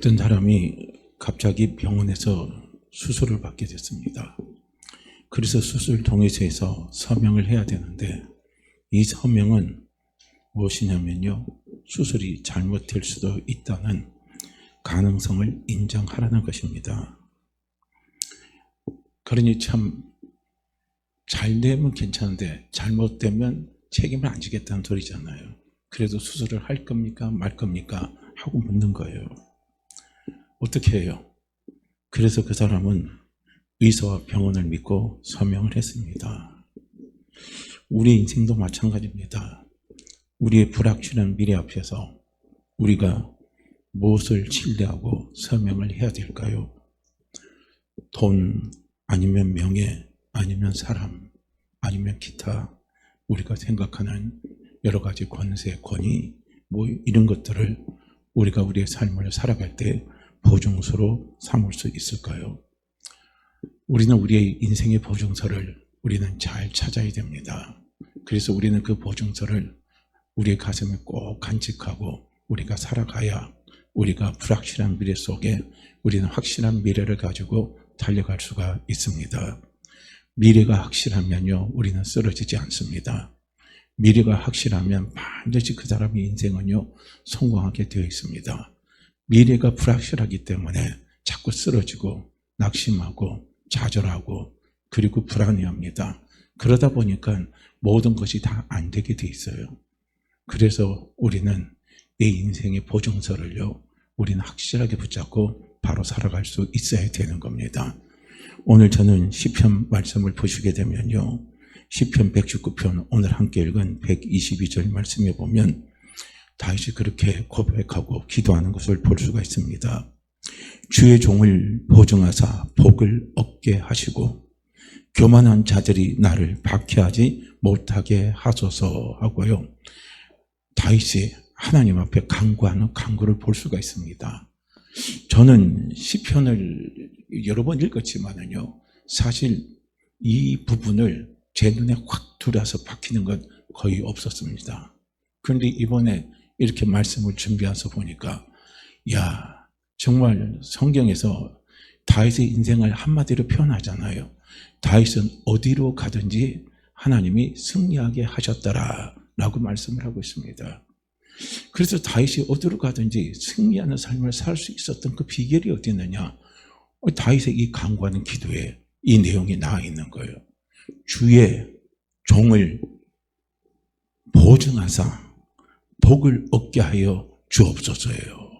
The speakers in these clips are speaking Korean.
어떤 사람이 갑자기 병원에서 수술을 받게 됐습니다. 그래서 수술 동의서에서 서명을 해야 되는데 이 서명은 무엇이냐면요, 수술이 잘못될 수도 있다는 가능성을 인정하라는 것입니다. 그러니 참 잘 되면 괜찮은데 잘못되면 책임을 안 지겠다는 소리잖아요. 그래도 수술을 할 겁니까 말 겁니까 하고 묻는 거예요. 어떻게 해요? 그래서 그 사람은 의사와 병원을 믿고 서명을 했습니다. 우리 인생도 마찬가지입니다. 우리의 불확실한 미래 앞에서 우리가 무엇을 신뢰하고 서명을 해야 될까요? 돈, 아니면 명예, 아니면 사람, 아니면 기타 우리가 생각하는 여러 가지 권세, 권위, 이런 것들을 우리가 우리의 삶을 살아갈 때 보증서로 삼을 수 있을까요? 우리는 우리의 인생의 보증서를 우리는 잘 찾아야 됩니다. 그래서 우리는 그 보증서를 우리의 가슴에 꼭 간직하고 우리가 살아가야 우리가 불확실한 미래 속에 우리는 확실한 미래를 가지고 달려갈 수가 있습니다. 미래가 확실하면요, 우리는 쓰러지지 않습니다. 미래가 확실하면 반드시 그 사람의 인생은요, 성공하게 되어 있습니다. 미래가 불확실하기 때문에 자꾸 쓰러지고 낙심하고 좌절하고 그리고 불안해합니다. 그러다 보니까 모든 것이 다 안 되게 돼 있어요. 그래서 우리는 내 인생의 보증서를요, 우리는 확실하게 붙잡고 바로 살아갈 수 있어야 되는 겁니다. 오늘 저는 시편 말씀을 보시게 되면요, 시편 119편 오늘 함께 읽은 122절 말씀에 보면 다윗이 그렇게 고백하고 기도하는 것을 볼 수가 있습니다. 주의 종을 보증하사 복을 얻게 하시고 교만한 자들이 나를 박해하지 못하게 하소서 하고요, 다윗이 하나님 앞에 간구하는 간구를 볼 수가 있습니다. 저는 시편을 여러 번 읽었지만은요, 사실 이 부분을 제 눈에 확 들어와서 박히는 건 거의 없었습니다. 그런데 이번에 이렇게 말씀을 준비해서 보니까 야, 정말 성경에서 다윗의 인생을 한마디로 표현하잖아요. 다윗은 어디로 가든지 하나님이 승리하게 하셨더라 라고 말씀을 하고 있습니다. 그래서 다윗이 어디로 가든지 승리하는 삶을 살 수 있었던 그 비결이 어디 있느냐? 다윗의 이 간구하는 기도에 이 내용이 나와 있는 거예요. 주의 종을 보증하사 복을 얻게 하여 주옵소서예요.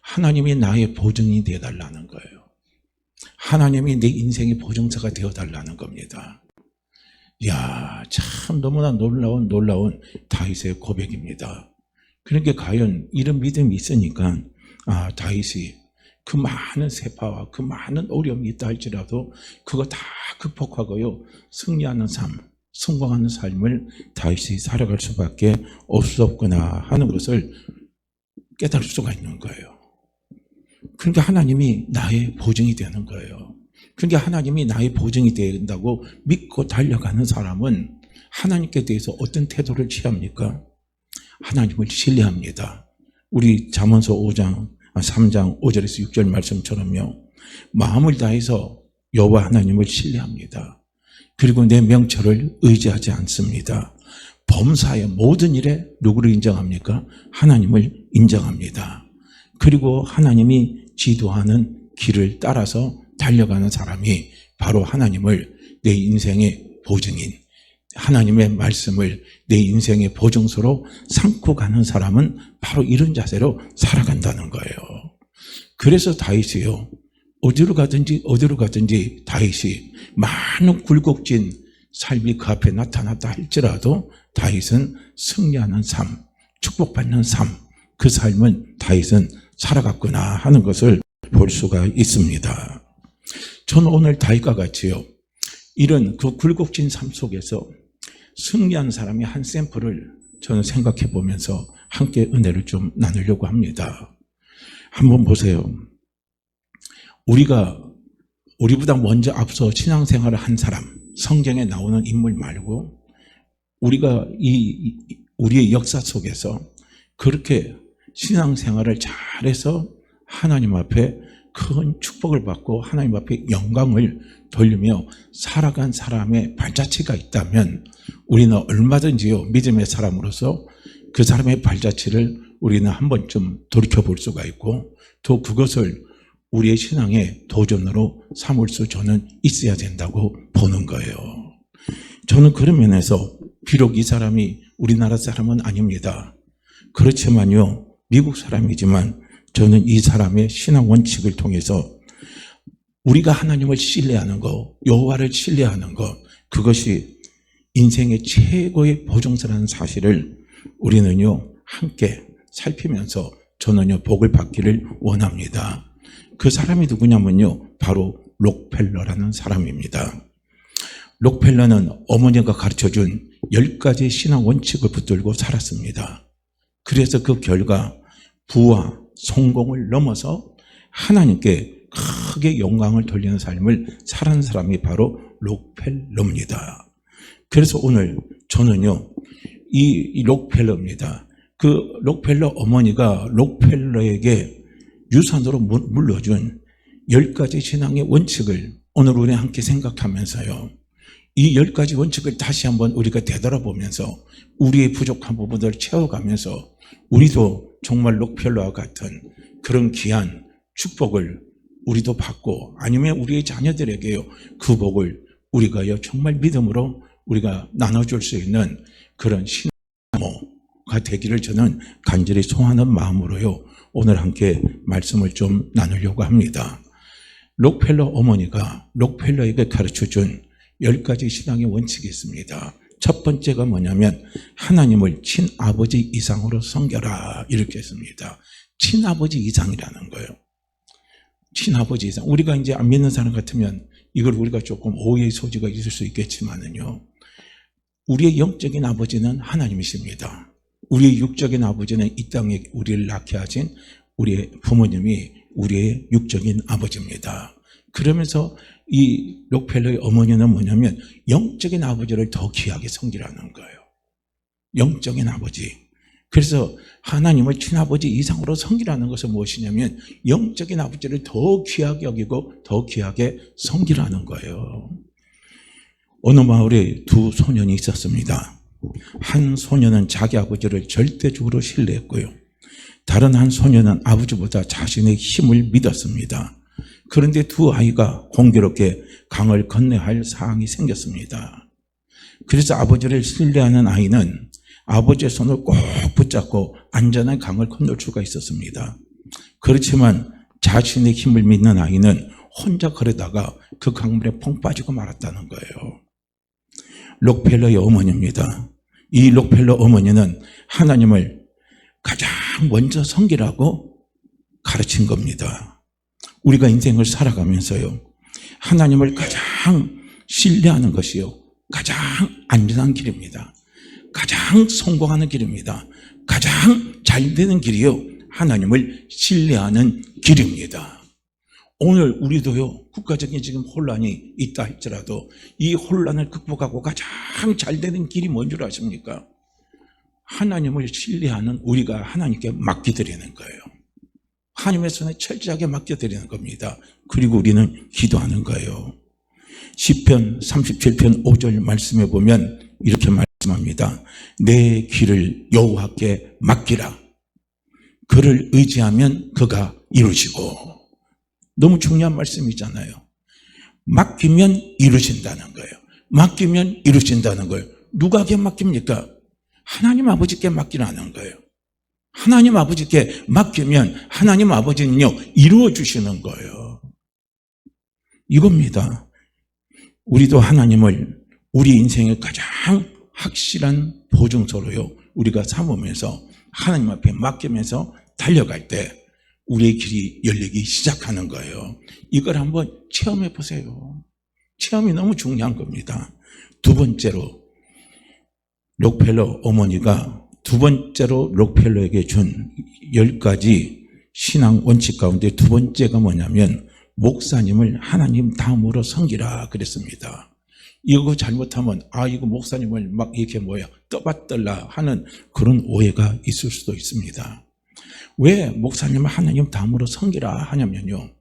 하나님이 나의 보증이 되어달라는 거예요. 하나님이 내 인생의 보증서가 되어달라는 겁니다. 이야, 참 너무나 놀라운 다윗의 고백입니다. 그러니까 과연 이런 믿음이 있으니까 다윗이 그 많은 세파와 그 많은 어려움이 있다 할지라도 그거 다 극복하고요, 승리하는 삶, 성공하는 삶을 다윗이 살아갈 수밖에 없었구나 하는 것을 깨달을 수가 있는 거예요. 그러니까 하나님이 나의 보증이 되는 거예요. 그러니까 하나님이 나의 보증이 된다고 믿고 달려가는 사람은 하나님께 대해서 어떤 태도를 취합니까? 하나님을 신뢰합니다. 우리 잠언서 3장 5절에서 6절 말씀처럼요, 마음을 다해서 여호와 하나님을 신뢰합니다. 그리고 내 명철을 의지하지 않습니다. 범사의 모든 일에 누구를 인정합니까? 하나님을 인정합니다. 그리고 하나님이 지도하는 길을 따라서 달려가는 사람이 바로 하나님을 내 인생의 보증인, 하나님의 말씀을 내 인생의 보증서로 삼고 가는 사람은 바로 이런 자세로 살아간다는 거예요. 그래서 다윗이요, 어디로 가든지 다윗이 많은 굴곡진 삶이 그 앞에 나타났다 할지라도 다윗은 승리하는 삶, 축복받는 삶, 그 삶은 다윗은 살아갔구나 하는 것을 볼 수가 있습니다. 저는 오늘 다윗과 같이요, 이런 그 굴곡진 삶 속에서 승리한 사람의 한 샘플을 저는 생각해 보면서 함께 은혜를 좀 나누려고 합니다. 한번 보세요. 우리보다 먼저 앞서 신앙생활을 한 사람, 성경에 나오는 인물 말고 우리가 우리의 역사 속에서 그렇게 신앙생활을 잘해서 하나님 앞에 큰 축복을 받고 하나님 앞에 영광을 돌리며 살아간 사람의 발자취가 있다면 우리는 얼마든지요, 믿음의 사람으로서 그 사람의 발자취를 우리는 한 번쯤 돌이켜볼 수가 있고, 또 그것을 우리의 신앙의 도전으로 삼을 수 저는 있어야 된다고 보는 거예요. 저는 그런 면에서 비록 이 사람이 우리나라 사람은 아닙니다. 그렇지만요, 미국 사람이지만 저는 이 사람의 신앙 원칙을 통해서 우리가 하나님을 신뢰하는 것, 여호와를 신뢰하는 것, 그것이 인생의 최고의 보증서라는 사실을 우리는요 함께 살피면서 저는요 복을 받기를 원합니다. 그 사람이 누구냐면요, 바로 록펠러라는 사람입니다. 록펠러는 어머니가 가르쳐준 10가지 신앙 원칙을 붙들고 살았습니다. 그래서 그 결과 부와 성공을 넘어서 하나님께 크게 영광을 돌리는 삶을 살아는 사람이 바로 록펠러입니다. 그래서 오늘 저는요 이 록펠러입니다. 그 록펠러 어머니가 록펠러에게 유산으로 물려준 10가지 신앙의 원칙을 오늘 우리 함께 생각하면서요, 이 10가지 원칙을 다시 한번 우리가 되돌아보면서 우리의 부족한 부분들을 채워가면서 우리도 정말 록펠러와 같은 그런 귀한 축복을 우리도 받고, 아니면 우리의 자녀들에게요 그 복을 우리가요 정말 믿음으로 우리가 나눠줄 수 있는 그런 신앙가 되기를 저는 간절히 소원하는 마음으로요 오늘 함께 말씀을 좀 나누려고 합니다. 록펠러 어머니가 록펠러에게 가르쳐준 10가지 신앙의 원칙이 있습니다. 첫 번째가 뭐냐면 하나님을 친아버지 이상으로 섬겨라, 이렇게 했습니다. 친아버지 이상이라는 거예요. 친아버지 이상. 우리가 이제 안 믿는 사람 같으면 이걸 우리가 조금 오해의 소지가 있을 수 있겠지만은요, 우리의 영적인 아버지는 하나님이십니다. 우리의 육적인 아버지는 이 땅에 우리를 낳게 하신 우리의 부모님이 우리의 육적인 아버지입니다. 그러면서 이 록펠러의 어머니는 뭐냐면 영적인 아버지를 더 귀하게 섬기라는 거예요. 영적인 아버지. 그래서 하나님을 친아버지 이상으로 섬기라는 것은 무엇이냐면 영적인 아버지를 더 귀하게 여기고 더 귀하게 섬기라는 거예요. 어느 마을에 두 소년이 있었습니다. 한 소년은 자기 아버지를 절대적으로 신뢰했고요, 다른 한 소년은 아버지보다 자신의 힘을 믿었습니다. 그런데 두 아이가 공교롭게 강을 건너야 할 상황이 생겼습니다. 그래서 아버지를 신뢰하는 아이는 아버지의 손을 꼭 붙잡고 안전한 강을 건널 수가 있었습니다. 그렇지만 자신의 힘을 믿는 아이는 혼자 걸어다가 그 강물에 펑 빠지고 말았다는 거예요. 록펠러의 어머니입니다. 이 록펠러 어머니는 하나님을 가장 먼저 섬기라고 가르친 겁니다. 우리가 인생을 살아가면서요, 하나님을 가장 신뢰하는 것이요 가장 안전한 길입니다. 가장 성공하는 길입니다. 가장 잘 되는 길이요 하나님을 신뢰하는 길입니다. 오늘 우리도요 국가적인 지금 혼란이 있다 할지라도 이 혼란을 극복하고 가장 잘 되는 길이 뭔 줄 아십니까? 하나님을 신뢰하는 우리가 하나님께 맡겨드리는 거예요. 하나님의 손에 철저하게 맡겨드리는 겁니다. 그리고 우리는 기도하는 거예요. 시편 37편 5절 말씀에 보면 이렇게 말씀합니다. 내 길을 여호와께 맡기라. 그를 의지하면 그가 이루시고. 너무 중요한 말씀이잖아요. 맡기면 이루신다는 거예요. 맡기면 이루신다는 거예요. 누구에게 맡깁니까? 하나님 아버지께 맡기라는 거예요. 하나님 아버지께 맡기면 하나님 아버지는요 이루어 주시는 거예요. 이겁니다. 우리도 하나님을 우리 인생의 가장 확실한 보증서로요 우리가 삼으면서 하나님 앞에 맡기면서 달려갈 때 우리의 길이 열리기 시작하는 거예요. 이걸 한번 체험해 보세요. 체험이 너무 중요한 겁니다. 두 번째로 록펠러 어머니가 두 번째로 록펠러에게 준 10가지 신앙 원칙 가운데 두 번째가 뭐냐면 목사님을 하나님 다음으로 섬기라 그랬습니다. 이거 잘못하면 이거 목사님을 막 이렇게 떠받들라 하는 그런 오해가 있을 수도 있습니다. 왜 목사님을 하나님 다음으로 섬기라 하냐면요,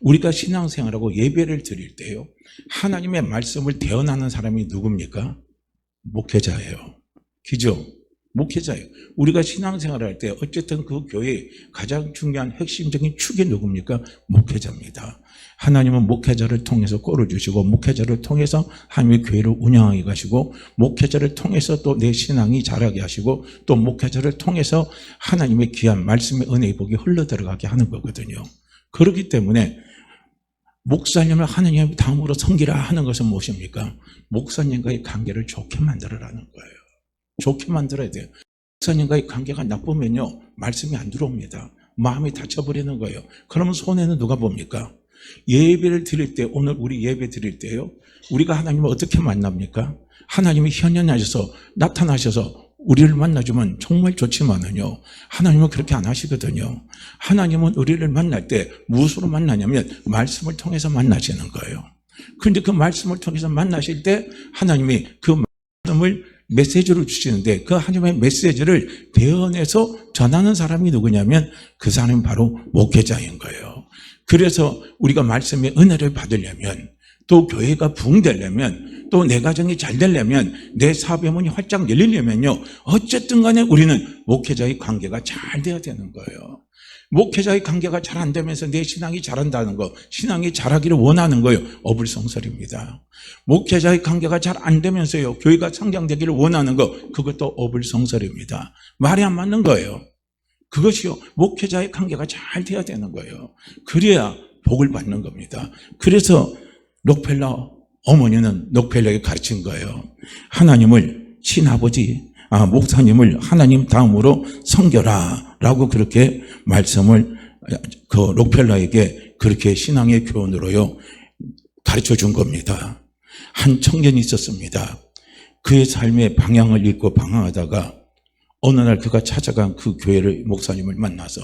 우리가 신앙생활하고 예배를 드릴 때요, 하나님의 말씀을 대언하는 사람이 누굽니까? 목회자예요. 그죠? 목회자예요. 우리가 신앙생활을 할 때 어쨌든 그 교회의 가장 중요한 핵심적인 축이 누굽니까? 목회자입니다. 하나님은 목회자를 통해서 꼴을 주시고, 목회자를 통해서 하나님의 교회를 운영하게 하시고, 목회자를 통해서 또 내 신앙이 자라게 하시고, 또 목회자를 통해서 하나님의 귀한 말씀의 은혜의 복이 흘러들어가게 하는 거거든요. 그렇기 때문에 목사님을 하나님 다음으로 섬기라 하는 것은 무엇입니까? 목사님과의 관계를 좋게 만들어라는 거예요. 좋게 만들어야 돼요. 목사님과의 관계가 나쁘면요, 말씀이 안 들어옵니다. 마음이 다쳐버리는 거예요. 그러면 손해는 누가 봅니까? 예배를 드릴 때, 오늘 우리 예배 드릴 때요, 우리가 하나님을 어떻게 만납니까? 하나님이 현현하셔서 나타나셔서 우리를 만나주면 정말 좋지만은요, 하나님은 그렇게 안 하시거든요. 하나님은 우리를 만날 때 무엇으로 만나냐면 말씀을 통해서 만나시는 거예요. 그런데 그 말씀을 통해서 만나실 때 하나님이 그 말씀을 메시지로 주시는데, 그 하나님의 메시지를 대언해서 전하는 사람이 누구냐면 그 사람이 바로 목회자인 거예요. 그래서 우리가 말씀의 은혜를 받으려면, 또 교회가 부흥되려면, 또 내 가정이 잘 되려면, 내 사업의 문이 활짝 열리려면요, 어쨌든 간에 우리는 목회자의 관계가 잘 돼야 되는 거예요. 목회자의 관계가 잘 안 되면서 내 신앙이 자란다는 거, 신앙이 자라기를 원하는 거예요. 어불성설입니다. 목회자의 관계가 잘 안 되면서요, 교회가 성장되기를 원하는 거, 그것도 어불성설입니다. 말이 안 맞는 거예요. 그것이요, 목회자의 관계가 잘 돼야 되는 거예요. 그래야 복을 받는 겁니다. 그래서 록펠러 어머니는 록펠러에게 가르친 거예요. 하나님을 친아버지, 목사님을 하나님 다음으로 섬겨라 라고 그렇게 말씀을 그 록펠러에게 그렇게 신앙의 교훈으로요 가르쳐 준 겁니다. 한 청년이 있었습니다. 그의 삶의 방향을 잃고 방황하다가 어느 날 그가 찾아간 그 교회를, 목사님을 만나서,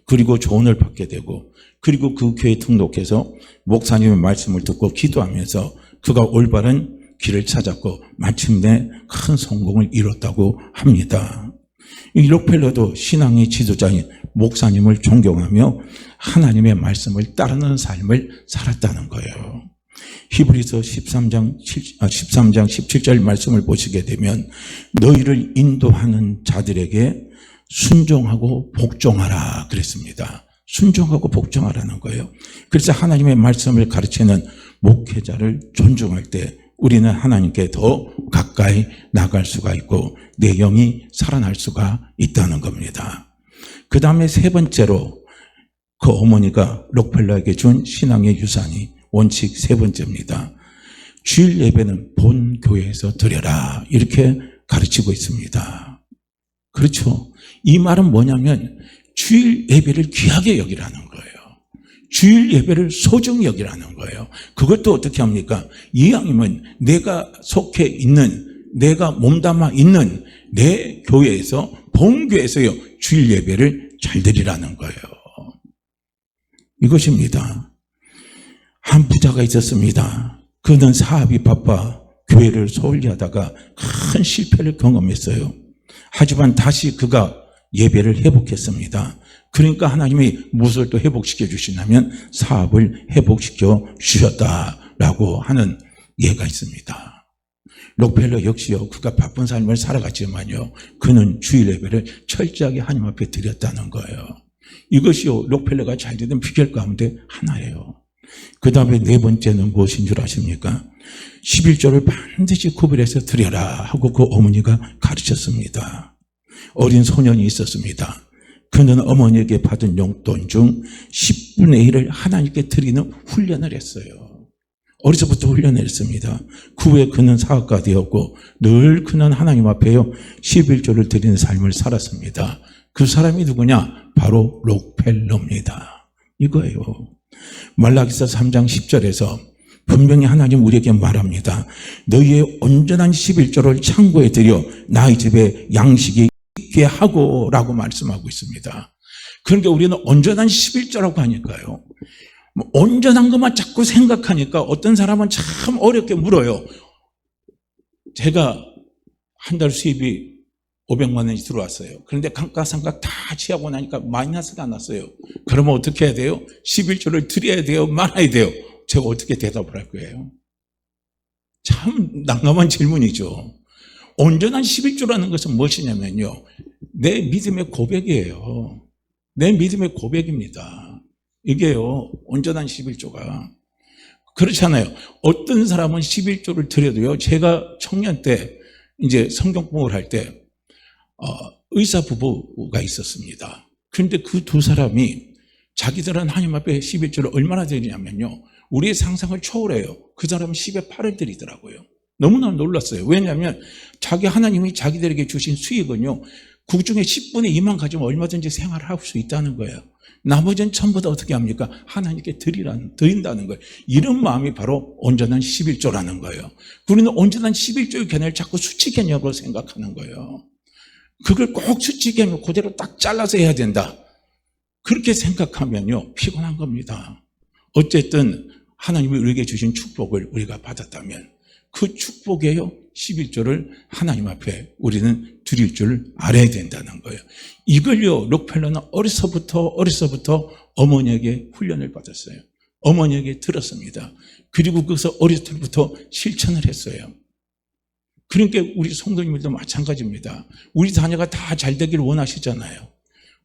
그리고 조언을 받게 되고, 그리고 그 교회에 등록해서 목사님의 말씀을 듣고 기도하면서 그가 올바른 길을 찾았고 마침내 큰 성공을 이뤘다고 합니다. 이 록펠러도 신앙의 지도자인 목사님을 존경하며 하나님의 말씀을 따르는 삶을 살았다는 거예요. 히브리서 13장 17절 말씀을 보시게 되면 너희를 인도하는 자들에게 순종하고 복종하라 그랬습니다. 순종하고 복종하라는 거예요. 그래서 하나님의 말씀을 가르치는 목회자를 존중할 때 우리는 하나님께 더 가까이 나갈 수가 있고 내 영이 살아날 수가 있다는 겁니다. 그 다음에 세 번째로 그 어머니가 록펠러에게 준 신앙의 유산이 원칙 세 번째입니다. 주일 예배는 본 교회에서 드려라 이렇게 가르치고 있습니다. 그렇죠. 이 말은 뭐냐면 주일 예배를 귀하게 여기라는 거예요. 주일 예배를 소중히 여기라는 거예요. 그것도 어떻게 합니까? 이왕이면 내가 속해 있는, 내가 몸담아 있는 내 교회에서, 본교회에서요 주일 예배를 잘 드리라는 거예요. 이것입니다. 한 부자가 있었습니다. 그는 사업이 바빠 교회를 소홀히 하다가 큰 실패를 경험했어요. 하지만 다시 그가 예배를 회복했습니다. 그러니까 하나님이 무엇을 또 회복시켜 주시냐면 사업을 회복시켜 주셨다라고 하는 예가 있습니다. 록펠러 역시요, 그가 바쁜 삶을 살아갔지만요, 그는 주일 예배를 철저하게 하나님 앞에 드렸다는 거예요. 이것이요, 록펠러가 잘 되던 비결 가운데 하나예요. 그 다음에 네 번째는 무엇인 줄 아십니까? 11조를 반드시 구별해서 드려라 하고 그 어머니가 가르쳤습니다. 어린 소년이 있었습니다. 그는 어머니에게 받은 용돈 중 10분의 1을 하나님께 드리는 훈련을 했어요. 어려서부터 훈련을 했습니다. 그 후에 그는 사업가 되었고 늘 그는 하나님 앞에요 11조를 드리는 삶을 살았습니다. 그 사람이 누구냐? 바로 록펠러입니다. 이거예요. 말라기서 3장 10절에서 분명히 하나님 우리에게 말합니다. 너희의 온전한 11조를 창고에 들여 나의 집에 양식이 있게 하고 라고 말씀하고 있습니다. 그러니까 우리는 온전한 11조라고 하니까요, 온전한 것만 자꾸 생각하니까 어떤 사람은 참 어렵게 물어요. 제가 한 달 수입이 500만 원이 들어왔어요. 그런데 감가상각 다 취하고 나니까 마이너스가 났어요. 그러면 어떻게 해야 돼요? 11조를 드려야 돼요? 말아야 돼요? 제가 어떻게 대답을 할 거예요? 참 난감한 질문이죠. 온전한 11조라는 것은 무엇이냐면요, 내 믿음의 고백이에요. 내 믿음의 고백입니다. 이게요, 온전한 11조가. 그렇잖아요. 어떤 사람은 11조를 드려도요, 제가 청년 때 이제 성경 공부를 할 때 의사 부부가 있었습니다. 그런데 그 두 사람이 자기들은 하나님 앞에 11조를 얼마나 드리냐면요, 우리의 상상을 초월해요. 그 사람은 10의 8을 드리더라고요. 너무나 놀랐어요. 왜냐하면 자기 하나님이 자기들에게 주신 수익은요, 그 중에 10분의 2만 가지면 얼마든지 생활을 할 수 있다는 거예요. 나머지는 전부 다 어떻게 합니까? 하나님께 드린다는 거예요. 이런 마음이 바로 온전한 11조라는 거예요. 우리는 온전한 11조의 개념을 자꾸 수치 개념으로 생각하는 거예요. 그걸 꼭 수치 개념 그대로 딱 잘라서 해야 된다. 그렇게 생각하면요, 피곤한 겁니다. 어쨌든 하나님이 우리에게 주신 축복을 우리가 받았다면 그 축복에요, 11조를 하나님 앞에 우리는 드릴 줄 알아야 된다는 거예요. 이걸요, 록펠러는 어려서부터 어머니에게 훈련을 받았어요. 어머니에게 들었습니다. 그리고 그것을 어렸을 때부터 실천을 했어요. 그러니까 우리 성도님들도 마찬가지입니다. 우리 자녀가 다 잘 되기를 원하시잖아요.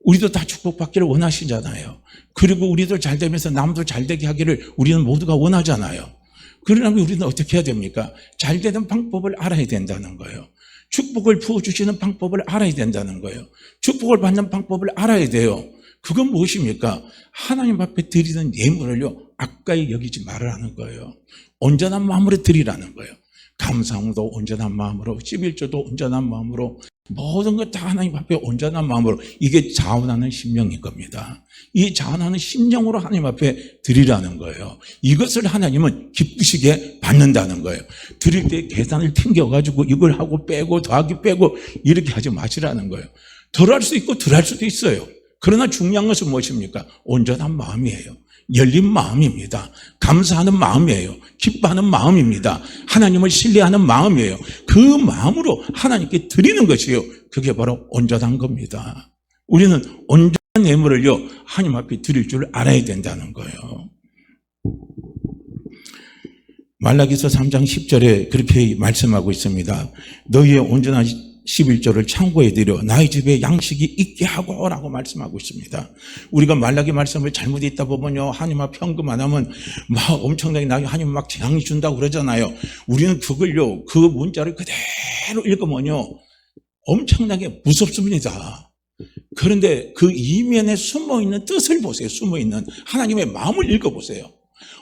우리도 다 축복받기를 원하시잖아요. 그리고 우리도 잘 되면서 남도 잘 되게 하기를 우리는 모두가 원하잖아요. 그러려면 우리는 어떻게 해야 됩니까? 잘 되는 방법을 알아야 된다는 거예요. 축복을 부어주시는 방법을 알아야 된다는 거예요. 축복을 받는 방법을 알아야 돼요. 그건 무엇입니까? 하나님 앞에 드리는 예물을요, 아까이 여기지 말으라는 거예요. 온전한 마음으로 드리라는 거예요. 감사함도 온전한 마음으로, 11조도 온전한 마음으로, 모든 것 다 하나님 앞에 온전한 마음으로. 이게 자원하는 심령인 겁니다. 이 자원하는 심령으로 하나님 앞에 드리라는 거예요. 이것을 하나님은 기쁘시게 받는다는 거예요. 드릴 때 계산을 튕겨가지고 이걸 하고 빼고 더하기 빼고 이렇게 하지 마시라는 거예요. 덜 할 수 있고 덜 할 수도 있어요. 그러나 중요한 것은 무엇입니까? 온전한 마음이에요. 열린 마음입니다. 감사하는 마음이에요. 기뻐하는 마음입니다. 하나님을 신뢰하는 마음이에요. 그 마음으로 하나님께 드리는 것이요, 그게 바로 온전한 겁니다. 우리는 온전한 예물을요, 하나님 앞에 드릴 줄 알아야 된다는 거예요. 말라기서 3장 10절에 그렇게 말씀하고 있습니다. 너희의 온전한 11조를 창고에 들여 나의 집에 양식이 있게 하고 라고 말씀하고 있습니다. 우리가 말라기 말씀을 잘못 읽다 보면요, 하나님 앞 현금 안 하면 막 엄청나게 하나님 막 재앙이 준다고 그러잖아요. 우리는 그걸요, 그 문자를 그대로 읽으면요, 엄청나게 무섭습니다. 그런데 그 이면에 숨어있는 뜻을 보세요. 숨어있는 하나님의 마음을 읽어보세요.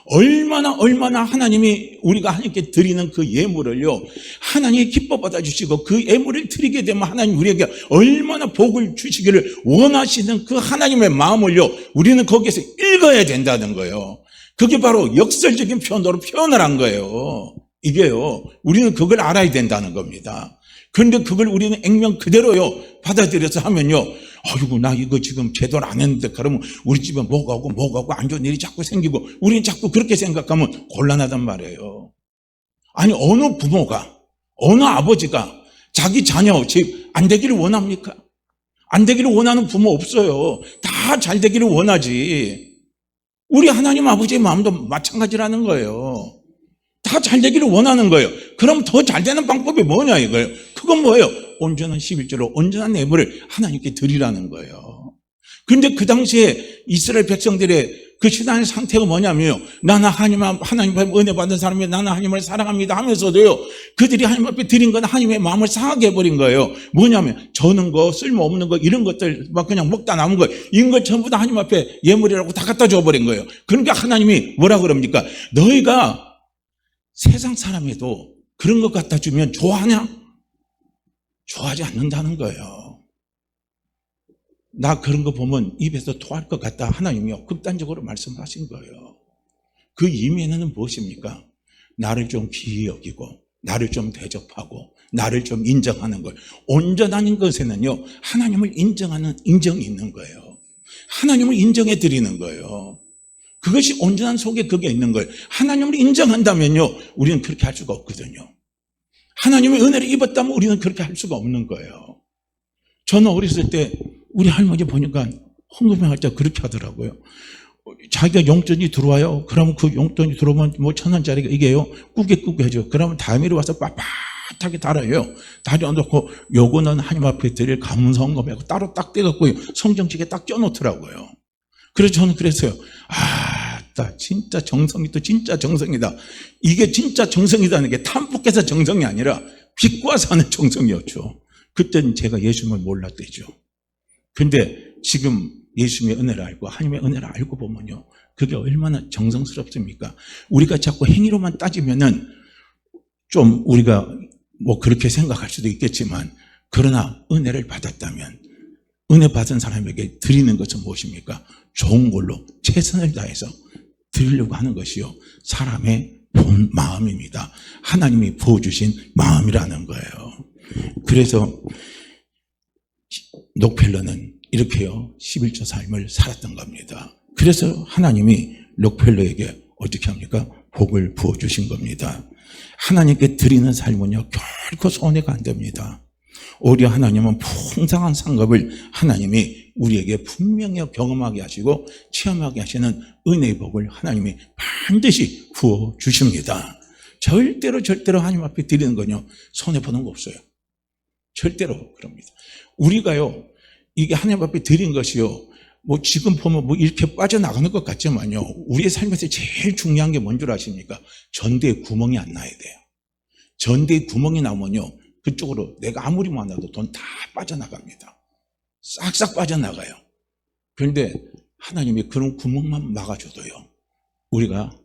얼마나 하나님이 우리가 하나님께 드리는 그 예물을요, 하나님이 기뻐 받아주시고 그 예물을 드리게 되면 하나님 우리에게 얼마나 복을 주시기를 원하시는 그 하나님의 마음을요, 우리는 거기에서 읽어야 된다는 거예요. 그게 바로 역설적인 표현으로 표현을 한 거예요. 이게요, 우리는 그걸 알아야 된다는 겁니다. 그런데 그걸 우리는 액면 그대로요 받아들여서 하면요, 아이고 나 이거 지금 제대로 안 했는데 그러면 우리 집에 뭐가 오고 안 좋은 일이 자꾸 생기고, 우리는 자꾸 그렇게 생각하면 곤란하단 말이에요. 아니, 어느 부모가, 어느 아버지가 자기 자녀 집 안 되기를 원합니까? 안 되기를 원하는 부모 없어요. 다 잘 되기를 원하지. 우리 하나님 아버지의 마음도 마찬가지라는 거예요. 다 잘 되기를 원하는 거예요. 그럼 더 잘 되는 방법이 뭐냐 이거예요. 그건 뭐예요? 온전한 11조로 온전한 예물을 하나님께 드리라는 거예요. 그런데 그 당시에 이스라엘 백성들의 그 신앙의 상태가 뭐냐면요, 나는 하나님 앞에 은혜 받은 사람이 나는 하나님을 사랑합니다 하면서도요, 그들이 하나님 앞에 드린 건 하나님의 마음을 상하게 해버린 거예요. 뭐냐면 저는 거, 쓸모없는 거, 이런 것들 막 그냥 먹다 남은 거, 이런 걸 전부 다 하나님 앞에 예물이라고 다 갖다 줘버린 거예요. 그러니까 하나님이 뭐라 그럽니까? 너희가 세상 사람에도 그런 것 갖다 주면 좋아하냐? 좋아하지 않는다는 거예요. 나 그런 거 보면 입에서 토할 것 같다 하나님이요, 극단적으로 말씀하신 거예요. 그 이면에는 무엇입니까? 나를 좀 귀히 여기고 나를 좀 대접하고 나를 좀 인정하는 거예요. 온전한 것에는요, 하나님을 인정하는 인정이 있는 거예요. 하나님을 인정해 드리는 거예요. 그것이 온전한 속에 그게 있는 거예요. 하나님을 인정한다면요, 우리는 그렇게 할 수가 없거든요. 하나님의 은혜를 입었다면 우리는 그렇게 할 수가 없는 거예요. 저는 어렸을 때 우리 할머니 보니까 헌금할 때 그렇게 하더라고요. 자기가 용돈이 들어와요. 그러면 그 용돈이 들어오면 뭐 1,000원짜리가 이게요. 꾸게 해줘. 그러면 다음에 와서 빳빳하게 달아요. 달여놓고 요거는 하나님 앞에 드릴 감사헌금하고 따로 딱 떼갖고 성경책에 딱 껴놓더라고요. 그래서 저는 그랬어요. 진짜 정성이 또 진짜 정성이다. 이게 진짜 정성이라는 게 탐복해서 정성이 아니라 비꼬아서 하는 정성이었죠. 그때는 제가 예수님을 몰랐대죠. 근데 지금 예수님의 은혜를 알고 하나님의 은혜를 알고 보면요, 그게 얼마나 정성스럽습니까? 우리가 자꾸 행위로만 따지면은 좀 우리가 뭐 그렇게 생각할 수도 있겠지만, 그러나 은혜를 받았다면 은혜 받은 사람에게 드리는 것은 무엇입니까? 좋은 걸로 최선을 다해서 드리려고 하는 것이요, 사람의 본 마음입니다. 하나님이 부어주신 마음이라는 거예요. 그래서 록펠러는 이렇게요 11조 삶을 살았던 겁니다. 그래서 하나님이 록펠러에게 어떻게 합니까? 복을 부어주신 겁니다. 하나님께 드리는 삶은요 결코 손해가 안 됩니다. 오히려 하나님은 풍성한 상급을 하나님이 우리에게 분명히 경험하게 하시고 체험하게 하시는 은혜의 복을 하나님이 반드시 부어주십니다. 절대로 하나님 앞에 드리는 건요 손해보는 거 없어요. 절대로 그럽니다. 우리가요 이게 하나님 앞에 드린 것이요, 뭐 지금 보면 뭐 이렇게 빠져나가는 것 같지만요, 우리의 삶에서 제일 중요한 게 뭔 줄 아십니까? 전대에 구멍이 안 나야 돼요. 전대에 구멍이 나면요, 그쪽으로 내가 아무리 많아도 돈 다 빠져나갑니다. 싹싹 빠져나가요. 그런데 하나님이 그런 구멍만 막아줘도요, 우리가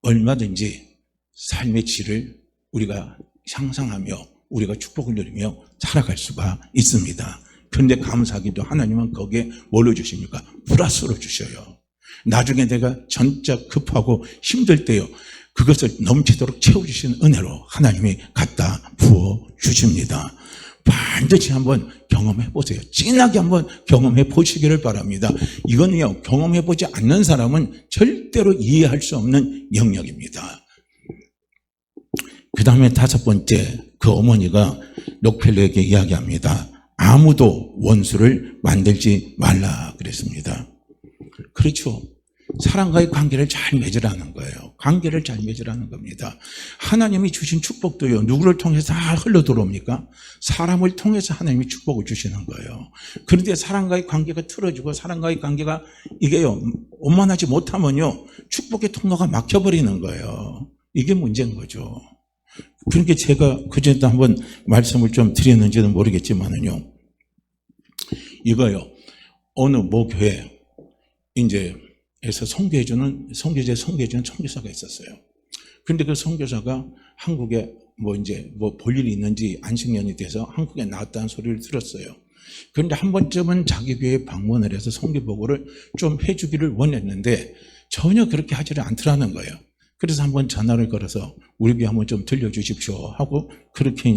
얼마든지 삶의 질을 우리가 향상하며 우리가 축복을 누리며 살아갈 수가 있습니다. 그런데 감사하게도 하나님은 거기에 뭘로 주십니까? 플러스로 주셔요. 나중에 내가 진짜 급하고 힘들 때요, 그것을 넘치도록 채워주시는 은혜로 하나님이 갖다 부어주십니다. 반드시 한번 경험해 보세요. 진하게 한번 경험해 보시기를 바랍니다. 이거는요, 경험해 보지 않는 사람은 절대로 이해할 수 없는 영역입니다. 그 다음에 5번째, 그 어머니가 록펠러에게 이야기합니다. 아무도 원수를 만들지 말라 그랬습니다. 그렇죠. 사람과의 관계를 잘 맺으라는 거예요. 관계를 잘 맺으라는 겁니다. 하나님이 주신 축복도요, 누구를 통해서 다 흘러 들어옵니까? 사람을 통해서 하나님이 축복을 주시는 거예요. 그런데 사람과의 관계가 틀어지고 사람과의 관계가 이게요 원만하지 못하면요 축복의 통로가 막혀버리는 거예요. 이게 문제인 거죠. 그러니까 제가 그전에도 한번 말씀을 좀 드렸는지는 모르겠지만은요, 이거요, 어느 모교회 에서 선교해주는 선교사가 있었어요. 그런데 그 선교사가 한국에 뭐 볼 일이 있는지 안식년이 돼서 한국에 나왔다는 소리를 들었어요. 그런데 한 번쯤은 자기 교회에 방문을 해서 선교 보고를 좀 해주기를 원했는데 전혀 그렇게 하지를 않더라는 거예요. 그래서 한번 전화를 걸어서 우리 교회 한번 좀 들려주십시오 하고 그렇게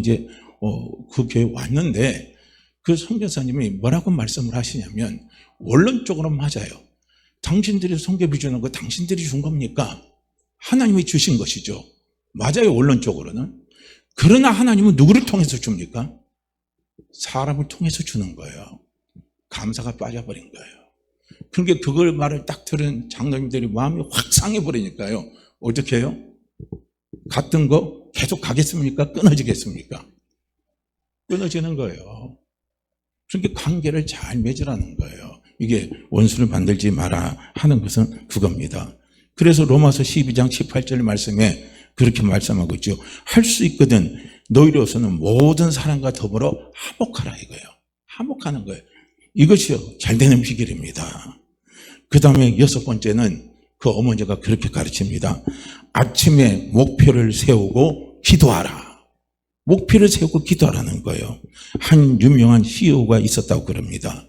그 교회에 왔는데, 그 선교사님이 뭐라고 말씀을 하시냐면, 원론적으로 맞아요. 당신들이 선교비 주는 거 당신들이 준 겁니까? 하나님이 주신 것이죠. 맞아요, 원론적으로는. 그러나 하나님은 누구를 통해서 줍니까? 사람을 통해서 주는 거예요. 감사가 빠져버린 거예요. 그러니까 그걸 말을 딱 들은 장로님들이 마음이 확 상해버리니까요, 어떻게 해요? 갔던 거 계속 가겠습니까? 끊어지겠습니까? 끊어지는 거예요. 그러니까 관계를 잘 맺으라는 거예요. 이게 원수를 만들지 마라 하는 것은 그겁니다. 그래서 로마서 12장 18절 말씀에 그렇게 말씀하고 있죠. 할 수 있거든 너희로서는 모든 사람과 더불어 화목하라 이거예요. 화목하는 거예요. 이것이요 잘 되는 비결입니다. 그 다음에 6번째는 그 어머니가 그렇게 가르칩니다. 아침에 목표를 세우고 기도하라. 목표를 세우고 기도하라는 거예요. 한 유명한 CEO가 있었다고 그럽니다.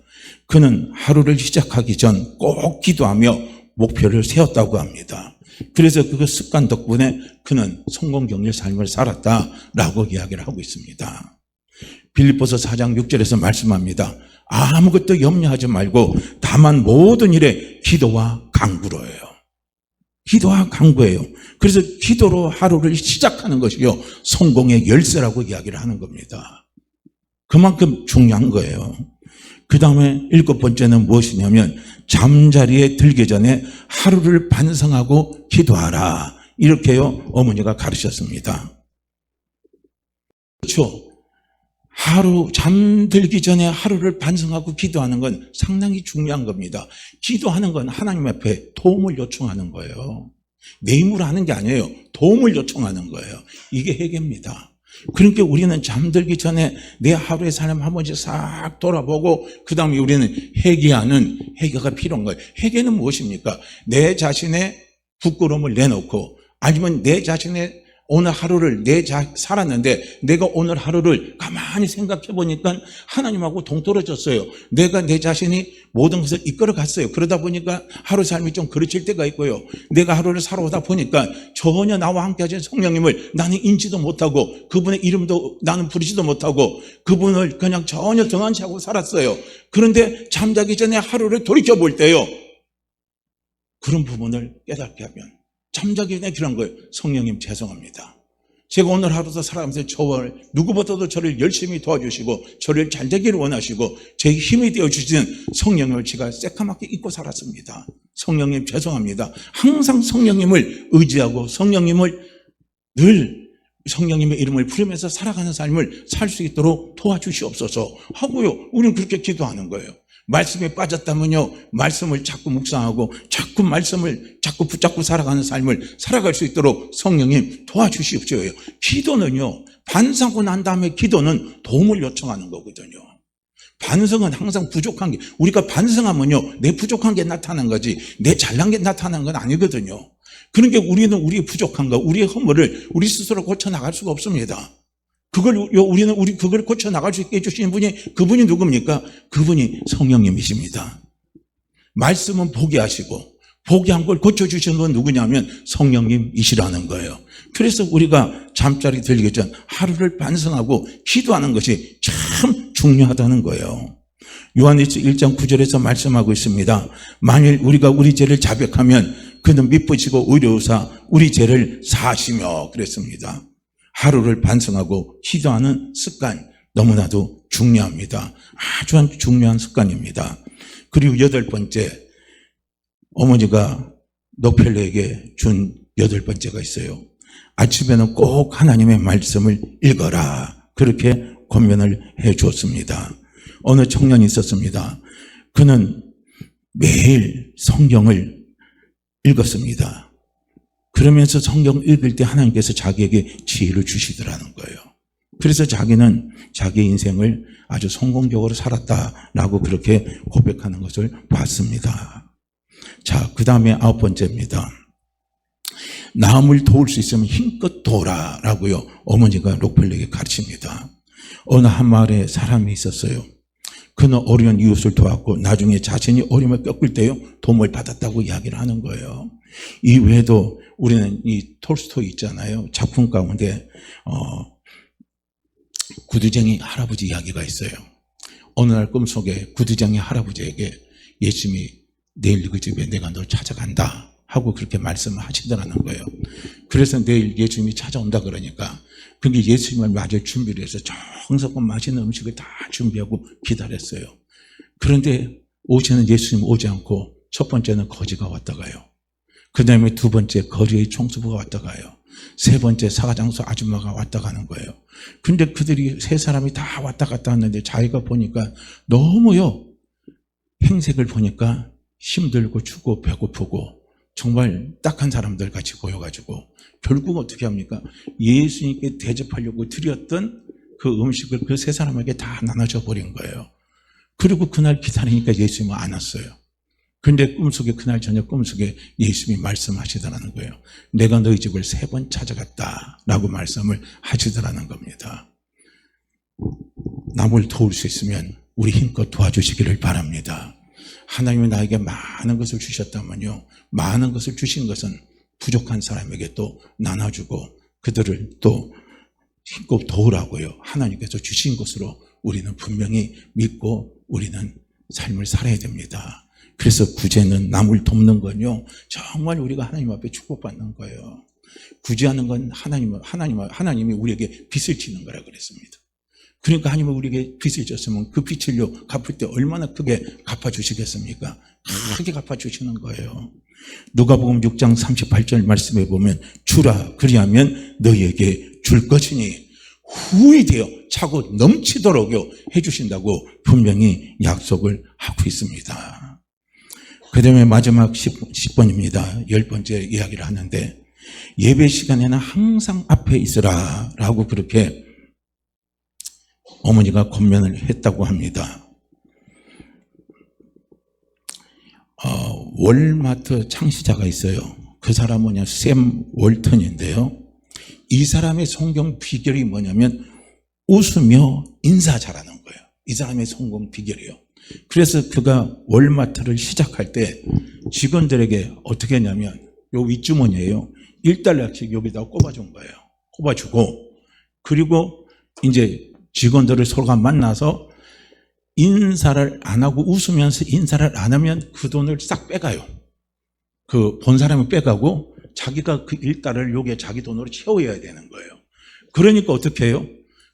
그는 하루를 시작하기 전 꼭 기도하며 목표를 세웠다고 합니다. 그래서 그 습관 덕분에 그는 성공 경제 삶을 살았다라고 이야기를 하고 있습니다. 빌립보서 4장 6절에서 말씀합니다. 아무것도 염려하지 말고 다만 모든 일에 기도와 간구로예요. 기도와 간구예요. 그래서 기도로 하루를 시작하는 것이요 성공의 열쇠라고 이야기를 하는 겁니다. 그만큼 중요한 거예요. 그 다음에 7번째는 무엇이냐면 잠자리에 들기 전에 하루를 반성하고 기도하라. 이렇게요 어머니가 가르쳤습니다. 그렇죠. 하루 잠들기 전에 하루를 반성하고 기도하는 건 상당히 중요한 겁니다. 기도하는 건 하나님 앞에 도움을 요청하는 거예요. 내 힘으로 하는 게 아니에요. 도움을 요청하는 거예요. 이게 회개입니다. 그러니까 우리는 잠들기 전에 내 하루의 삶 한 번씩 싹 돌아보고 그 다음에 우리는 회개가 필요한 거예요. 회개는 무엇입니까? 내 자신의 부끄러움을 내놓고 아니면 내 자신의 오늘 하루를 살았는데 내가 오늘 하루를 가만히 생각해 보니까 하나님하고 동떨어졌어요. 내가 내 자신이 모든 것을 이끌어 갔어요. 그러다 보니까 하루 삶이 좀 그르칠 때가 있고요. 내가 하루를 살아오다 보니까 전혀 나와 함께 하신 성령님을 나는 인지도 못하고 그분의 이름도 나는 부르지도 못하고 그분을 그냥 전혀 등한시하고 살았어요. 그런데 잠자기 전에 하루를 돌이켜 볼 때요. 그런 부분을 깨닫게 하면 잠자기 전에 그런 거예요. 성령님 죄송합니다. 제가 오늘 하루도 살아가면서 누구보다도 저를 열심히 도와주시고 저를 잘 되기를 원하시고 제 힘이 되어주시는 성령님을 제가 새까맣게 잊고 살았습니다. 성령님 죄송합니다. 항상 성령님을 의지하고 성령님의 이름을 부르면서 살아가는 삶을 살 수 있도록 도와주시옵소서 하고요. 우리는 그렇게 기도하는 거예요. 말씀에 빠졌다면요, 말씀을 자꾸 묵상하고 자꾸 말씀을 자꾸 붙잡고 살아가는 삶을 살아갈 수 있도록 성령님 도와주십시오. 기도는요, 반성하고 난 다음에 기도는 도움을 요청하는 거거든요. 반성은 항상 부족한 게, 우리가 반성하면요, 내 부족한 게 나타나는 거지 내 잘난 게 나타나는 건 아니거든요. 그러니까 우리는 우리의 부족한 거, 우리의 허물을 우리 스스로 고쳐나갈 수가 없습니다. 우리는 그걸 고쳐나갈 수 있게 해주시는 그분이 누굽니까? 그분이 성령님이십니다. 말씀은 보게 하시고, 보게 한 걸 고쳐주시는 건 누구냐면 성령님이시라는 거예요. 그래서 우리가 잠자리 들기 전 하루를 반성하고 기도하는 것이 참 중요하다는 거예요. 요한일서 1장 9절에서 말씀하고 있습니다. 만일 우리가 우리 죄를 자백하면 그는 믿으시고 의로우사 우리 죄를 사하시며 그랬습니다. 하루를 반성하고 기도하는 습관 너무나도 중요합니다. 아주 중요한 습관입니다. 그리고 8번째, 어머니가 녹펠레에게 준 8번째가 있어요. 아침에는 꼭 하나님의 말씀을 읽어라. 그렇게 권면을 해 주었습니다. 어느 청년이 있었습니다. 그는 매일 성경을 읽었습니다. 그러면서 성경 읽을 때 하나님께서 자기에게 지혜를 주시더라는 거예요. 그래서 자기는 자기 인생을 아주 성공적으로 살았다라고 그렇게 고백하는 것을 봤습니다. 자, 그 다음에 9번째입니다. 남을 도울 수 있으면 힘껏 도우라라고요. 어머니가 록펠레에게 가르칩니다. 어느 한 마을에 사람이 있었어요. 그는 어려운 이웃을 도왔고 나중에 자신이 어려움을 겪을 때요 도움을 받았다고 이야기를 하는 거예요. 이 외에도 우리는 이 톨스토이 있잖아요. 작품 가운데 구두쟁이 할아버지 이야기가 있어요. 어느 날 꿈속에 구두쟁이 할아버지에게 예수님이 내일 그 집에 내가 널 찾아간다 하고 그렇게 말씀을 하시더라는 거예요. 그래서 내일 예수님이 찾아온다 그러니까 그게 예수님을 맞을 준비를 해서 정성껏 맛있는 음식을 다 준비하고 기다렸어요. 그런데 오시는 예수님 오지 않고 첫 번째는 거지가 왔다 가요. 그 다음에 두 번째 거리의 총수부가 왔다 가요. 세 번째 사가장수 아줌마가 왔다 가는 거예요. 근데 그들이 세 사람이 다 왔다 갔다 하는데 자기가 보니까 너무요 행색을 보니까 힘들고 춥고 배고프고 정말 딱한 사람들 같이 보여가지고 결국 어떻게 합니까? 예수님께 대접하려고 드렸던 그 음식을 그 세 사람에게 다 나눠줘 버린 거예요. 그리고 그날 기다리니까 예수님은 안 왔어요. 근데 꿈속에 그날 저녁 꿈속에 예수님이 말씀하시더라는 거예요. 내가 너희 집을 3번 찾아갔다라고 말씀을 하시더라는 겁니다. 남을 도울 수 있으면 우리 힘껏 도와주시기를 바랍니다. 하나님이 나에게 많은 것을 주셨다면요, 많은 것을 주신 것은 부족한 사람에게 또 나눠주고 그들을 또 힘껏 도우라고요. 하나님께서 주신 것으로 우리는 분명히 믿고 우리는 삶을 살아야 됩니다. 그래서 구제는 남을 돕는 건요, 정말 우리가 하나님 앞에 축복받는 거예요. 구제하는 건 하나님이 우리에게 빚을 지는 거라 그랬습니다. 그러니까 하나님은 우리에게 빚을 졌으면 그 빚을요 갚을 때 얼마나 크게 갚아주시겠습니까? 크게 갚아주시는 거예요. 누가복음 6장 38절 말씀에 보면 주라 그리하면 너희에게 줄 것이니 후히 되어 차고 넘치도록요 해주신다고 분명히 약속을 하고 있습니다. 그 다음에 마지막 10번입니다. 10번째 이야기를 하는데 예배 시간에는 항상 앞에 있으라 라고 그렇게 어머니가 권면을 했다고 합니다. 월마트 창시자가 있어요. 그 사람은 샘 월턴인데요. 이 사람의 성공 비결이 뭐냐면 웃으며 인사 잘하는 거예요. 이 사람의 성공 비결이에요. 그래서 그가 월마트를 시작할 때 직원들에게 어떻게 했냐면 요 윗주머니에요. 1달러씩 여기다 꼽아준 거예요. 꼽아주고 그리고 이제 직원들을 서로가 만나서 인사를 안 하고 웃으면서 인사를 안 하면 그 돈을 싹 빼가요. 그 본 사람은 빼가고 자기가 그 1달러를 여기에 자기 돈으로 채워야 되는 거예요. 그러니까 어떻게 해요?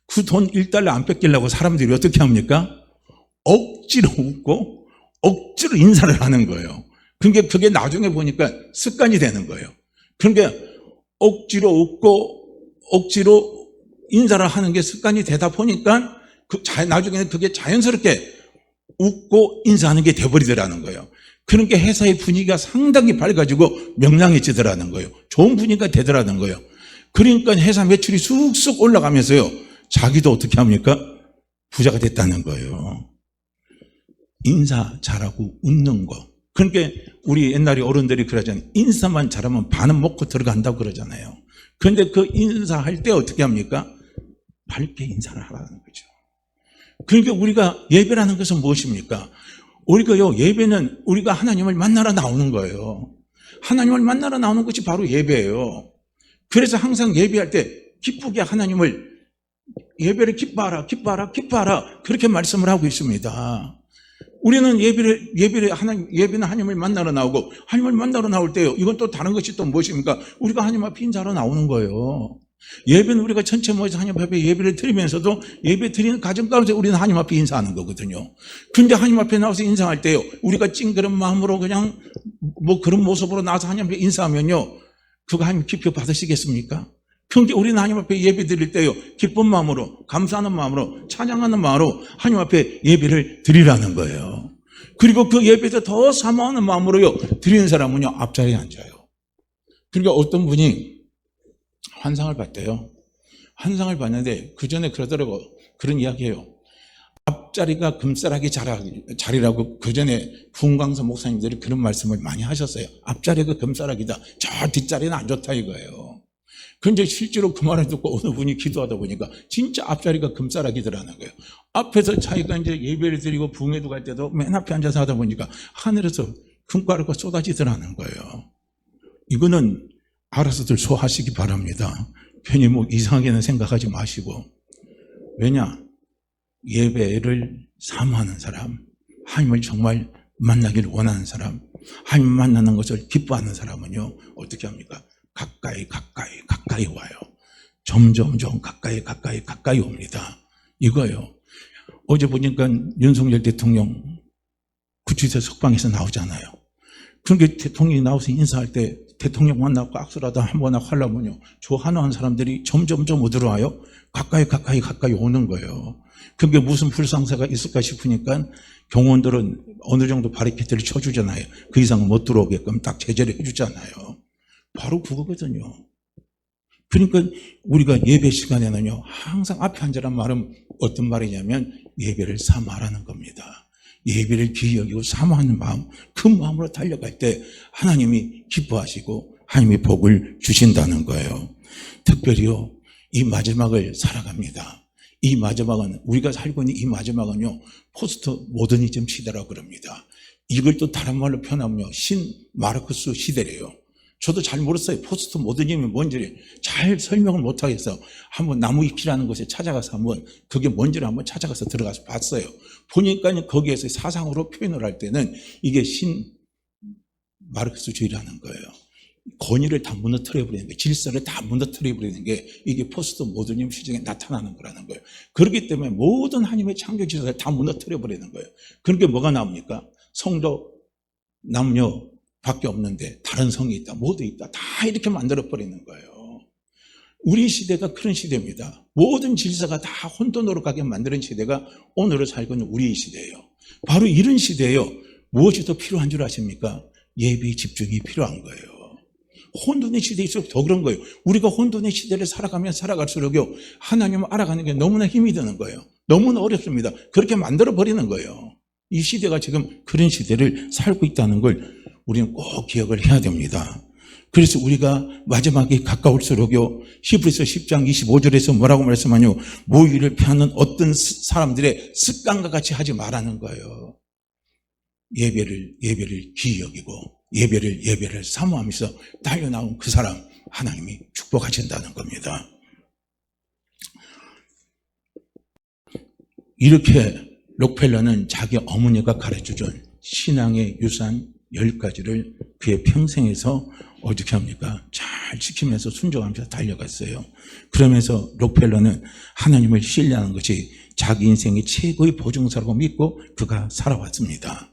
그 돈 1달러 안 뺏기려고 사람들이 어떻게 합니까? 억지로 웃고 억지로 인사를 하는 거예요. 그러니까 그게 나중에 보니까 습관이 되는 거예요. 그러니까 억지로 웃고 억지로 인사를 하는 게 습관이 되다 보니까 나중에는 그게 자연스럽게 웃고 인사하는 게 돼버리더라는 거예요. 그러니까 회사의 분위기가 상당히 밝아지고 명랑해지더라는 거예요. 좋은 분위기가 되더라는 거예요. 그러니까 회사 매출이 쑥쑥 올라가면서요. 자기도 어떻게 합니까? 부자가 됐다는 거예요. 인사 잘하고 웃는 거. 그러니까 우리 옛날에 어른들이 그러잖아요. 인사만 잘하면 반은 먹고 들어간다고 그러잖아요. 그런데 그 인사할 때 어떻게 합니까? 밝게 인사를 하라는 거죠. 그러니까 우리가 예배라는 것은 무엇입니까? 우리가요, 예배는 우리가 하나님을 만나러 나오는 거예요. 하나님을 만나러 나오는 것이 바로 예배예요. 그래서 항상 예배할 때 기쁘게 하나님을 예배를 기뻐하라, 기뻐하라, 기뻐하라 그렇게 말씀을 하고 있습니다. 우리는 예배는 하나님을 만나러 나오고 하나님을 만나러 나올 때요. 이건 또 다른 것이 또 무엇입니까? 우리가 하나님 앞에 인사하러 나오는 거예요. 예배는 우리가 전체 모여서 하나님 앞에 예배를 드리면서도 예배 드리는 과정 가운데 우리는 하나님 앞에 인사하는 거거든요. 그런데 하나님 앞에 나와서 인사할 때요. 우리가 찡그런 마음으로 그냥 뭐 그런 모습으로 나와서 하나님 앞에 인사하면요. 그거 하나님 기뻐 받으시겠습니까? 그런데 우리는 하나님 앞에 예배 드릴 때요. 기쁜 마음으로, 감사하는 마음으로, 찬양하는 마음으로 하나님 앞에 예배를 드리라는 거예요. 그리고 그 예배에서 더 사모하는 마음으로요. 드리는 사람은요. 앞자리에 앉아요. 그러니까 어떤 분이 환상을 봤대요. 환상을 봤는데 그 전에 그러더라고. 그런 이야기예요. 앞자리가 금싸라기 자리라고 그 전에 부흥강서 목사님들이 그런 말씀을 많이 하셨어요. 앞자리가 금싸라기다. 저 뒷자리는 안 좋다 이거예요. 그런데 실제로 그 말을 듣고 어느 분이 기도하다 보니까 진짜 앞자리가 금싸라기더라는 거예요. 앞에서 자기가 이제 예배를 드리고 부흥회도 갈 때도 맨 앞에 앉아서 하다 보니까 하늘에서 금가루가 쏟아지더라는 거예요. 이거는 알아서들 소화하시기 바랍니다. 괜히 뭐 이상하게는 생각하지 마시고. 왜냐? 예배를 사모하는 사람, 하나님을 정말 만나기를 원하는 사람, 하나님 만나는 것을 기뻐하는 사람은요, 어떻게 합니까? 가까이 와요. 점점 가까이 옵니다. 이거요. 어제 보니까 윤석열 대통령 구치소 석방에서 나오잖아요. 그러니까 대통령이 나와서 인사할 때 대통령 만나고 악수라도 한번 하려면요. 저 하나한 사람들이 점점 어디로 와요? 가까이 오는 거예요. 그게 무슨 불상사가 있을까 싶으니까 경호원들은 어느 정도 바리케이트를 쳐주잖아요. 그 이상은 못 들어오게끔 딱 제재를 해주잖아요. 바로 그거거든요. 그러니까 우리가 예배 시간에는요. 항상 앞에 앉으란 말은 어떤 말이냐면 예배를 사모하라는 겁니다. 예배를 귀히 여기고 사모하는 마음, 그 마음으로 달려갈 때 하나님이 기뻐하시고 하나님이 복을 주신다는 거예요. 특별히요. 이 마지막을 살아갑니다. 이 마지막은 우리가 살고 있는 이 마지막은요. 포스트 모더니즘 시대라고 그럽니다. 이걸 또 다른 말로 표현하면요. 신 마르크스 시대래요. 저도 잘 모르겠어요. 포스트 모더니즘이 뭔지 잘 설명을 못하겠어요. 한번 나무위키라는 곳에 찾아가서 한번 그게 뭔지를 한번 찾아가서 들어가서 봤어요. 보니까 거기에서 사상으로 표현을 할 때는 이게 신 마르크스주의라는 거예요. 권위를 다 무너뜨려버리는 게, 질서를 다 무너뜨려버리는 게 이게 포스트 모더니즘 시대에 나타나는 거라는 거예요. 그렇기 때문에 모든 하나님의 창조 질서를 다 무너뜨려버리는 거예요. 그러니까 뭐가 나옵니까? 성도, 남녀 밖에 없는데 다른 성이 있다, 모두 있다, 다 이렇게 만들어버리는 거예요. 우리 시대가 그런 시대입니다. 모든 질서가 다 혼돈으로 가게 만드는 시대가 오늘을 살고 있는 우리의 시대예요. 바로 이런 시대에요. 무엇이 더 필요한 줄 아십니까? 예배 집중이 필요한 거예요. 혼돈의 시대일수록 더 그런 거예요. 우리가 혼돈의 시대를 살아가면 살아갈수록요, 하나님을 알아가는 게 너무나 힘이 드는 거예요. 너무나 어렵습니다. 그렇게 만들어버리는 거예요. 이 시대가 지금 그런 시대를 살고 있다는 걸 우리는 꼭 기억을 해야 됩니다. 그래서 우리가 마지막에 가까울수록요, 히브리서 10장 25절에서 뭐라고 말씀하냐요? 모의를 피하는 어떤 사람들의 습관과 같이 하지 말라는 거예요. 예배를 귀히 여기고 예배를 사모하면서 달려나온 그 사람 하나님이 축복하신다는 겁니다. 이렇게 록펠러는 자기 어머니가 가르쳐준 신앙의 유산 10가지를 그의 평생에서 어떻게 합니까? 잘 지키면서 순종하면서 달려갔어요. 그러면서 록펠러는 하나님을 신뢰하는 것이 자기 인생의 최고의 보증서라고 믿고 그가 살아왔습니다.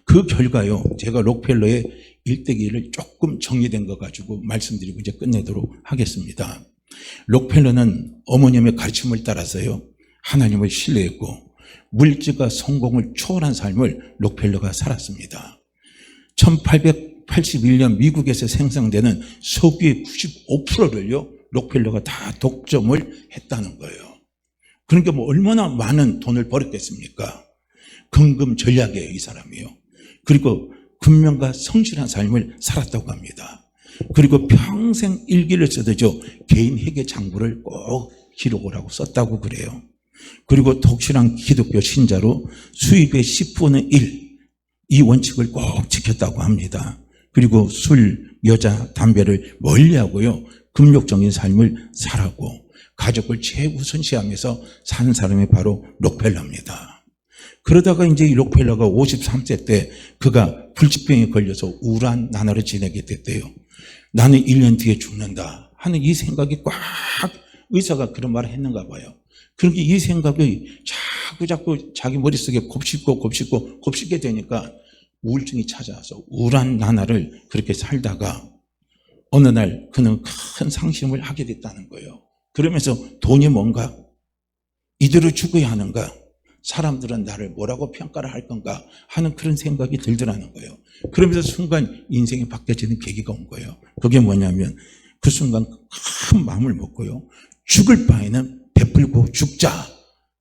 그 결과요, 제가 록펠러의 일대기를 조금 정리된 거 가지고 말씀드리고 이제 끝내도록 하겠습니다. 록펠러는 어머님의 가르침을 따라서요, 하나님을 신뢰했고 물질과 성공을 초월한 삶을 록펠러가 살았습니다. 1881년 미국에서 생산되는 석유의 95%를요, 록펠러가 다 독점을 했다는 거예요. 그러니까 뭐 얼마나 많은 돈을 벌었겠습니까? 금금 전략이에요, 이 사람이요. 그리고 근면과 성실한 삶을 살았다고 합니다. 그리고 평생 일기를 쓰듯이 개인 회개 장부를 꼭 기록을 하고 썼다고 그래요. 그리고 독실한 기독교 신자로 수입의 10분의 1, 이 원칙을 꼭 지켰다고 합니다. 그리고 술, 여자, 담배를 멀리하고요, 금욕적인 삶을 살았고 가족을 최우선시하면서 사는 사람이 바로 록펠러입니다. 그러다가 이제 이 록펠러가 53세 때 그가 불치병에 걸려서 우울한 나날을 지내게 됐대요. 나는 1년 뒤에 죽는다 하는 이 생각이 꽉, 의사가 그런 말을 했는가 봐요. 그러니까 이 생각이 자꾸 자기 머릿속에 곱씹게 되니까 우울증이 찾아와서 우울한 나날을 그렇게 살다가 어느 날 그는 큰 상심을 하게 됐다는 거예요. 그러면서 돈이 뭔가? 이대로 죽어야 하는가? 사람들은 나를 뭐라고 평가를 할 건가 하는 그런 생각이 들더라는 거예요. 그러면서 순간 인생이 바뀌어지는 계기가 온 거예요. 그게 뭐냐면 그 순간 큰 마음을 먹고요, 죽을 바에는 베풀고 죽자,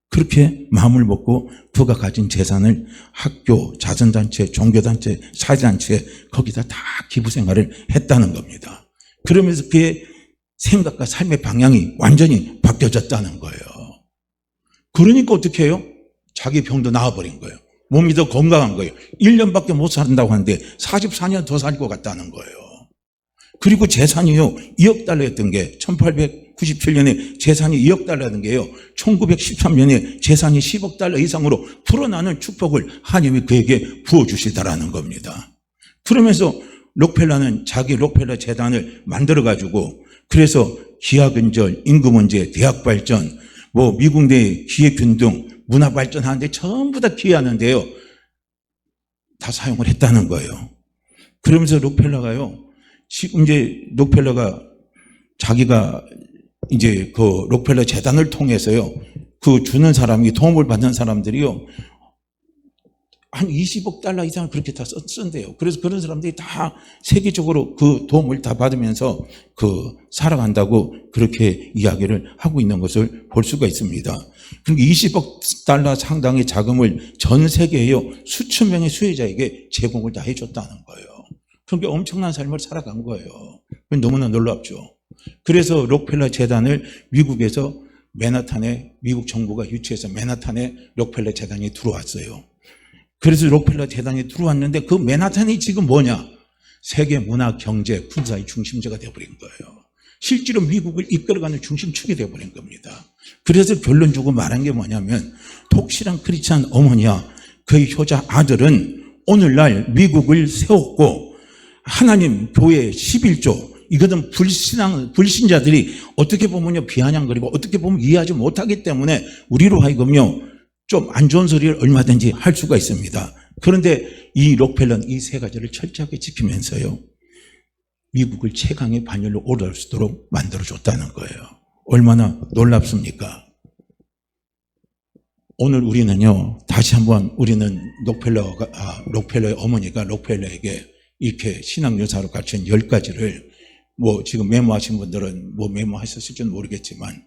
그렇게 마음을 먹고 그가 가진 재산을 학교, 자선단체, 종교단체, 사회단체 거기다 다 기부생활을 했다는 겁니다. 그러면서 그의 생각과 삶의 방향이 완전히 바뀌어졌다는 거예요. 그러니까 어떻게 해요? 자기 병도 나아버린 거예요. 몸이 더 건강한 거예요. 1년밖에 못 산다고 하는데 44년 더 살 것 같다는 거예요. 그리고 재산이요, 2억 달러였던 게 1897년에 재산이 2억 달러였던 게요, 1913년에 재산이 10억 달러 이상으로 불어나는 축복을 하나님이 그에게 부어주시다라는 겁니다. 그러면서 록펠러는 자기 록펠러 재단을 만들어가지고, 그래서 기하근절, 인구문제, 대학발전, 뭐 미국 내 기획균등, 문화발전하는데 전부 다 기여하는데요, 다 사용을 했다는 거예요. 그러면서 록펠러가요, 지금 이제 록펠러가 자기가 이제 그 록펠러 재단을 통해서요, 그 주는 사람이, 도움을 받는 사람들이요, 한 20억 달러 이상을 그렇게 다 쓴대요. 그래서 그런 사람들이 다 세계적으로 그 도움을 다 받으면서 그 살아간다고 그렇게 이야기를 하고 있는 것을 볼 수가 있습니다. 그러니까 20억 달러 상당의 자금을 전 세계에요, 수천 명의 수혜자에게 제공을 다 해줬다는 거예요. 그러니까 엄청난 삶을 살아간 거예요. 너무나 놀랍죠. 그래서 록펠러 재단을 미국에서 맨하탄에, 미국 정부가 유치해서 맨하탄에 록펠러 재단이 들어왔어요. 그래서 록펠러 재단이 들어왔는데 그 맨하탄이 지금 뭐냐? 세계 문화, 경제, 군사의 중심지가 되어버린 거예요. 실제로 미국을 이끌어가는 중심축이 되어버린 겁니다. 그래서 결론 주고 말한 게 뭐냐면, 독실한 크리스찬 어머니와 그의 효자 아들은 오늘날 미국을 세웠고 하나님 교회 11조 이거는 불신자들이 어떻게 보면요 비아냥거리고 어떻게 보면 이해하지 못하기 때문에 우리로 하여금요 좀 안 좋은 소리를 얼마든지 할 수가 있습니다. 그런데 이 록펠러는 이 세 가지를 철저하게 지키면서요 미국을 최강의 반열로 올라올수도록 만들어줬다는 거예요. 얼마나 놀랍습니까? 오늘 우리는요 다시 한번 우리는 록펠러의 어머니가 록펠러에게 이렇게 신앙유사로 갖춘 10가지를 뭐 지금 메모하신 분들은 뭐 메모하셨을지는 모르겠지만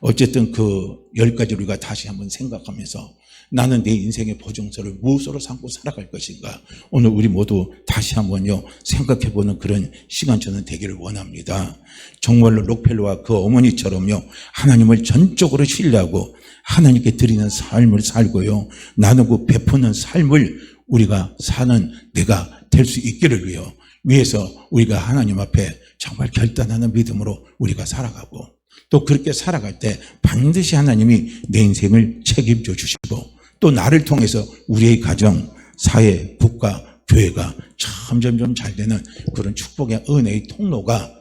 어쨌든 그 10가지를 우리가 다시 한번 생각하면서 나는 내 인생의 보증서를 무엇으로 삼고 살아갈 것인가 오늘 우리 모두 다시 한번요 생각해보는 그런 시간 저는 되기를 원합니다. 정말로 록펠러와 그 어머니처럼요 하나님을 전적으로 신뢰하고 하나님께 드리는 삶을 살고요 나누고 베푸는 삶을 우리가 사는 내가 될 수 있기를 위해서 우리가 하나님 앞에 정말 결단하는 믿음으로 우리가 살아가고 또 그렇게 살아갈 때 반드시 하나님이 내 인생을 책임져 주시고 또 나를 통해서 우리의 가정, 사회, 국가, 교회가 점점 잘 되는 그런 축복의 은혜의 통로가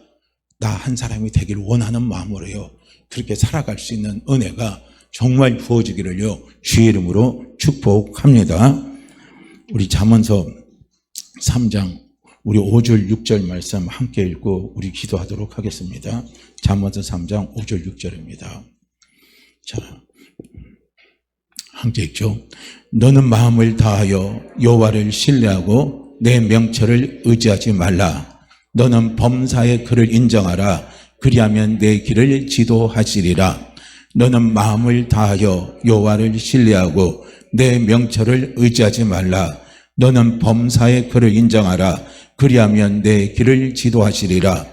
나 한 사람이 되기를 원하는 마음으로요 그렇게 살아갈 수 있는 은혜가 정말 부어지기를요 주의 이름으로 축복합니다. 우리 잠언서 3장 우리 5절 6절 말씀 함께 읽고 우리 기도하도록 하겠습니다. 잠언서 3장 5절 6절입니다. 자, 함께 읽죠. 너는 마음을 다하여 여호와를 신뢰하고 내 명철을 의지하지 말라. 너는 범사의 그를 인정하라. 그리하면 내 길을 지도하시리라. 너는 마음을 다하여 여호와를 신뢰하고 내 명철을 의지하지 말라. 너는 범사의 그를 인정하라. 그리하면 내 길을 지도하시리라.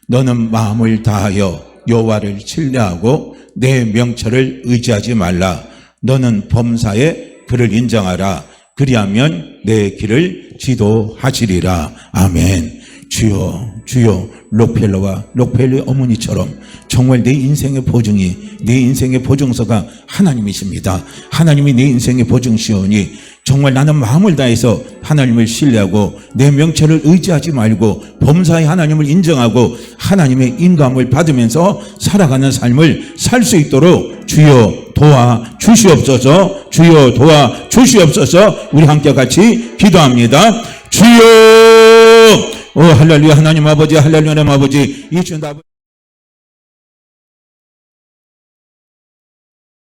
너는 마음을 다하여 여호와를 신뢰하고 내 명철을 의지하지 말라. 너는 범사의 그를 인정하라. 그리하면 내 길을 지도하시리라. 아멘. 주여 록펠러와 록펠러의 어머니처럼 정말 내 인생의 보증이 내 인생의 보증서가 하나님이십니다. 하나님이 내 인생의 보증시오니 정말 나는 마음을 다해서 하나님을 신뢰하고 내 명철을 의지하지 말고 범사의 하나님을 인정하고 하나님의 인감을 받으면서 살아가는 삶을 살 수 있도록 주여 도와 주시옵소서. 주여 도와 주시옵소서. 우리 함께 같이 기도합니다. 주여 할렐루야. 하나님 아버지, 할렐루야. 하나님 아버지, 이 주님 아버지